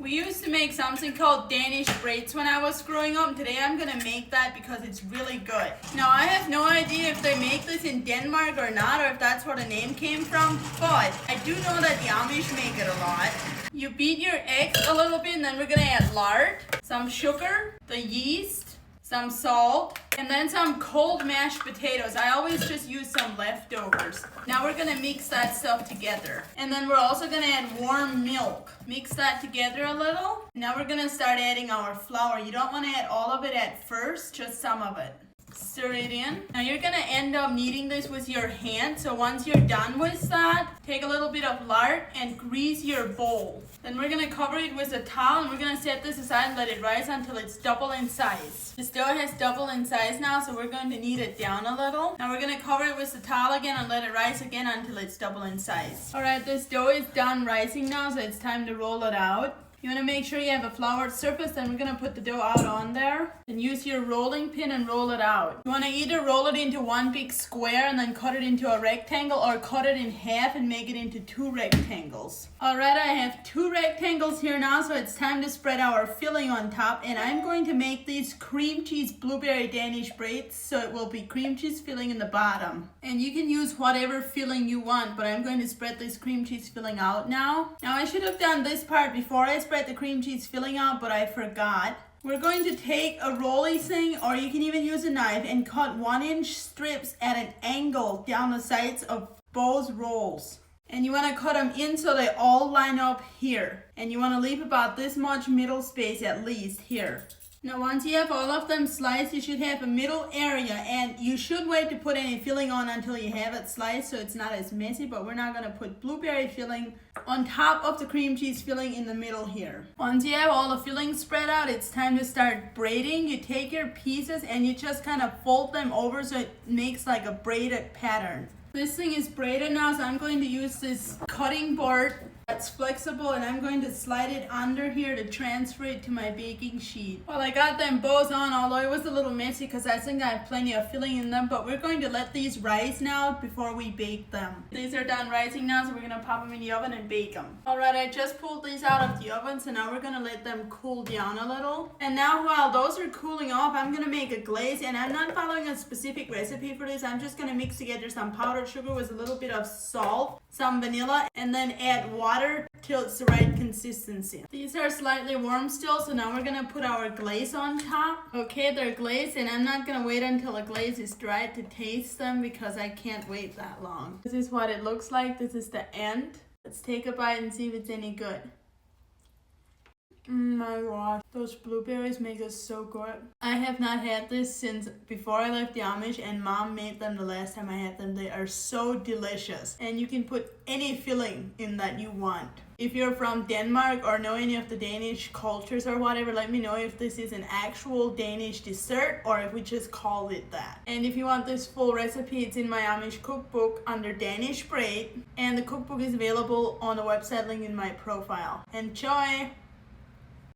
We used to make something called Danish braids when I was growing up. Today I'm gonna make that because it's really good. Now I have no idea if they make this in Denmark or not, or if that's where the name came from, but I do know that the Amish make it a lot. You beat your eggs a little bit, and then we're gonna add lard, some sugar, the yeast, some salt, and then some cold mashed potatoes. I always just use some leftovers. Now we're gonna mix that stuff together. And then we're also gonna add warm milk. Mix that together a little. Now we're gonna start adding our flour. You don't wanna add all of it at first, just some of it. Stir it in. Now you're gonna end up kneading this with your hand. So once you're done with that, take a little bit of lard and grease your bowl. Then we're gonna cover it with a towel and we're gonna set this aside and let it rise until it's double in size. The dough has double in size now, so we're going to knead it down a little. Now we're gonna cover it with the towel again and let it rise again until it's double in size. Alright, this dough is done rising now, so it's time to roll it out. You want to make sure you have a floured surface, then we're going to put the dough out on there. And use your rolling pin and roll it out. You want to either roll it into one big square and then cut it into a rectangle, or cut it in half and make it into 2 rectangles. Alright, I have 2 rectangles here now, so it's time to spread our filling on top. And I'm going to make these cream cheese blueberry Danish braids, so it will be cream cheese filling in the bottom. And you can use whatever filling you want, but I'm going to spread this cream cheese filling out now. Now I should have done this part before I spread the cream cheese filling out, but I forgot. We're going to take a rolly thing, or you can even use a knife, and cut 1-inch strips at an angle down the sides of both rolls. And you want to cut them in so they all line up here. And you want to leave about this much middle space at least here. Now once you have all of them sliced, you should have a middle area, and you should wait to put any filling on until you have it sliced so it's not as messy, but we're not going to put blueberry filling on top of the cream cheese filling in the middle here. Once you have all the filling spread out, it's time to start braiding. You take your pieces and you just kind of fold them over so it makes like a braided pattern. This thing is braided now, so I'm going to use this cutting board that's flexible, and I'm going to slide it under here to transfer it to my baking sheet. Well, I got them both on, although it was a little messy because I think I have plenty of filling in them, but we're going to let these rise now before we bake them. These are done rising now, so we're going to pop them in the oven and bake them. Alright, I just pulled these out of the oven, so now we're going to let them cool down a little. And now while those are cooling off, I'm going to make a glaze, and I'm not following a specific recipe for this. I'm just going to mix together some powdered sugar with a little bit of salt, some vanilla, and then add water till it's the right consistency. These are slightly warm still, so now we're gonna put our glaze on top. Okay, they're glazed, and I'm not gonna wait until the glaze is dry to taste them because I can't wait that long. This is what it looks like. This is the end. Let's take a bite and see if it's any good. My gosh, those blueberries make us so good. I have not had this since before I left the Amish, and Mom made them the last time I had them. They are so delicious, and you can put any filling in that you want. If you're from Denmark or know any of the Danish cultures or whatever, let me know if this is an actual Danish dessert or if we just call it that. And if you want this full recipe, it's in my Amish cookbook under Danish braid, and the cookbook is available on the website link in my profile. Enjoy!